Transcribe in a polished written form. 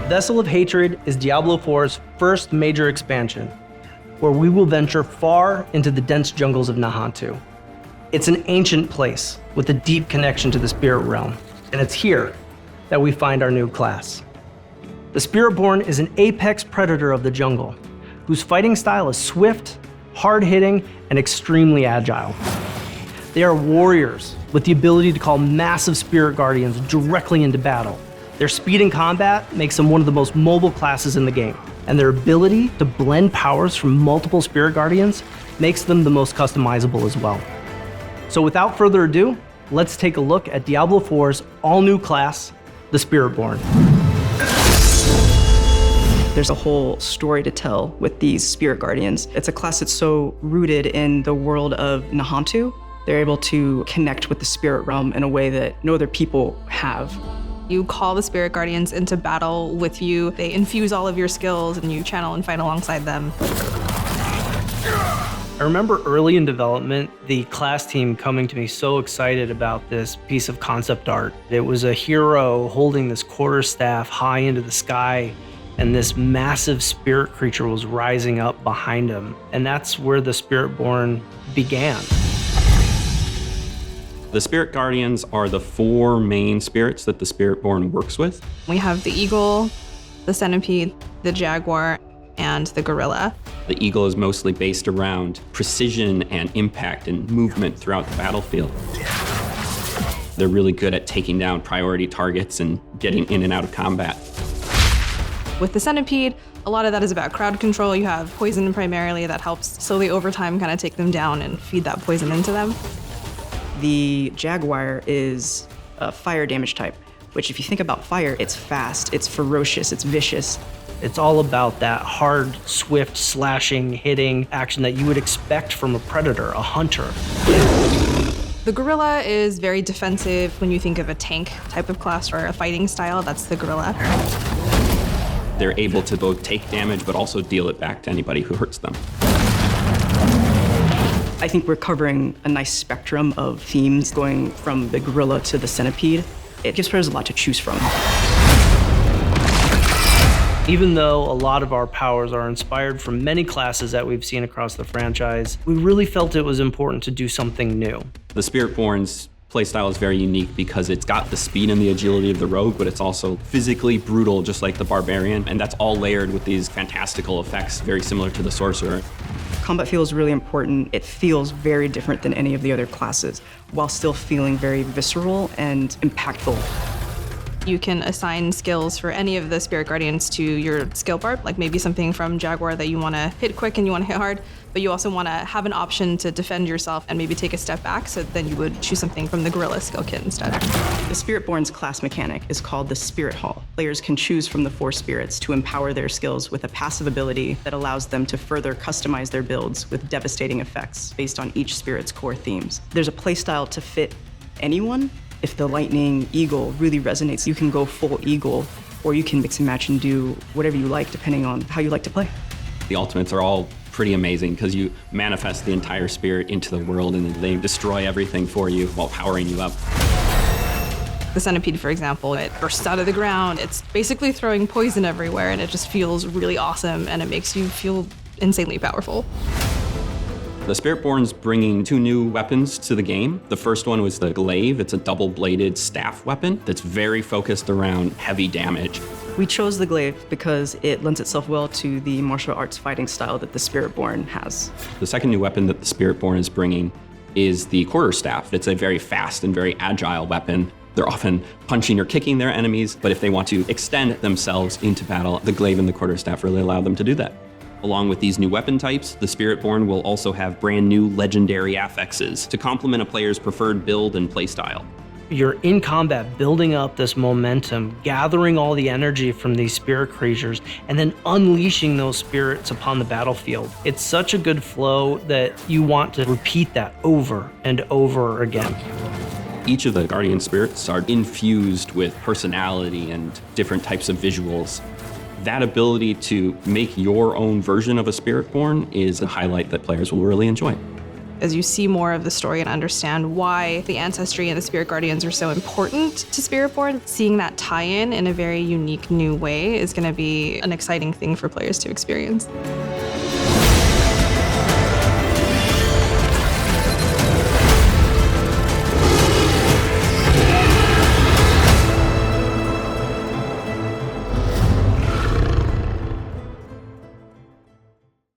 Vessel of Hatred is Diablo 4's first major expansion, where we will venture far into the dense jungles of Nahantu. It's an ancient place with a deep connection to the spirit realm, and it's here that we find our new class. The Spiritborn is an apex predator of the jungle, whose fighting style is swift, hard-hitting, and extremely agile. They are warriors with the ability to call massive spirit guardians directly into battle. Their speed in combat makes them one of the most mobile classes in the game, and their ability to blend powers from multiple spirit guardians makes them the most customizable as well. So without further ado, let's take a look at Diablo 4's all-new class, the Spiritborn. There's a whole story to tell with these spirit guardians. It's a class that's so rooted in the world of Nahantu. They're able to connect with the spirit realm in a way that no other people have. You call the spirit guardians into battle with you. They infuse all of your skills and you channel and fight alongside them. I remember early in development, the class team coming to me so excited about this piece of concept art. It was a hero holding this quarterstaff high into the sky, and this massive spirit creature was rising up behind him. And that's where the Spiritborn began. The spirit guardians are the 4 main spirits that the Spiritborn works with. We have the eagle, the centipede, the jaguar, and the gorilla. The eagle is mostly based around precision and impact and movement throughout the battlefield. They're really good at taking down priority targets and getting in and out of combat. With the centipede, a lot of that is about crowd control. You have poison primarily that helps slowly over time kind of take them down and feed that poison into them. The jaguar is a fire damage type, which if you think about fire, it's fast, it's ferocious, it's vicious. It's all about that hard, swift, slashing, hitting action that you would expect from a predator, a hunter. The gorilla is very defensive. When you think of a tank type of class or a fighting style, that's the gorilla. They're able to both take damage, but also deal it back to anybody who hurts them. I think we're covering a nice spectrum of themes going from the gorilla to the centipede. It gives players a lot to choose from. Even though a lot of our powers are inspired from many classes that we've seen across the franchise, we really felt it was important to do something new. The Spiritborn's playstyle is very unique because it's got the speed and the agility of the rogue, but it's also physically brutal, just like the barbarian, and that's all layered with these fantastical effects, very similar to the sorcerer. Combat feel is really important. It feels very different than any of the other classes, while still feeling very visceral and impactful. You can assign skills for any of the spirit guardians to your skill bar, like maybe something from Jaguar that you want to hit quick and you want to hit hard, but you also want to have an option to defend yourself and maybe take a step back, so then you would choose something from the gorilla skill kit instead. The Spiritborn's class mechanic is called the Spirit Hall. Players can choose from the 4 spirits to empower their skills with a passive ability that allows them to further customize their builds with devastating effects based on each spirit's core themes. There's a playstyle to fit anyone. If the lightning eagle really resonates, you can go full eagle, or you can mix and match and do whatever you like depending on how you like to play. The ultimates are all pretty amazing because you manifest the entire spirit into the world and they destroy everything for you while powering you up. The centipede, for example, it bursts out of the ground. It's basically throwing poison everywhere, and it just feels really awesome, and it makes you feel insanely powerful. The Spiritborn's bringing 2 new weapons to the game. The first one was the glaive. It's a double-bladed staff weapon that's very focused around heavy damage. We chose the glaive because it lends itself well to the martial arts fighting style that the Spiritborn has. The second new weapon that the Spiritborn is bringing is the quarterstaff. It's a very fast and very agile weapon. They're often punching or kicking their enemies, but if they want to extend themselves into battle, the glaive and the quarterstaff really allow them to do that. Along with these new weapon types, the Spiritborn will also have brand new legendary affixes to complement a player's preferred build and playstyle. You're in combat building up this momentum, gathering all the energy from these spirit creatures, and then unleashing those spirits upon the battlefield. It's such a good flow that you want to repeat that over and over again. Each of the guardian spirits are infused with personality and different types of visuals. That ability to make your own version of a Spiritborn is a highlight that players will really enjoy. As you see more of the story and understand why the ancestry and the spirit guardians are so important to Spiritborn, seeing that tie-in a very unique new way is going to be an exciting thing for players to experience.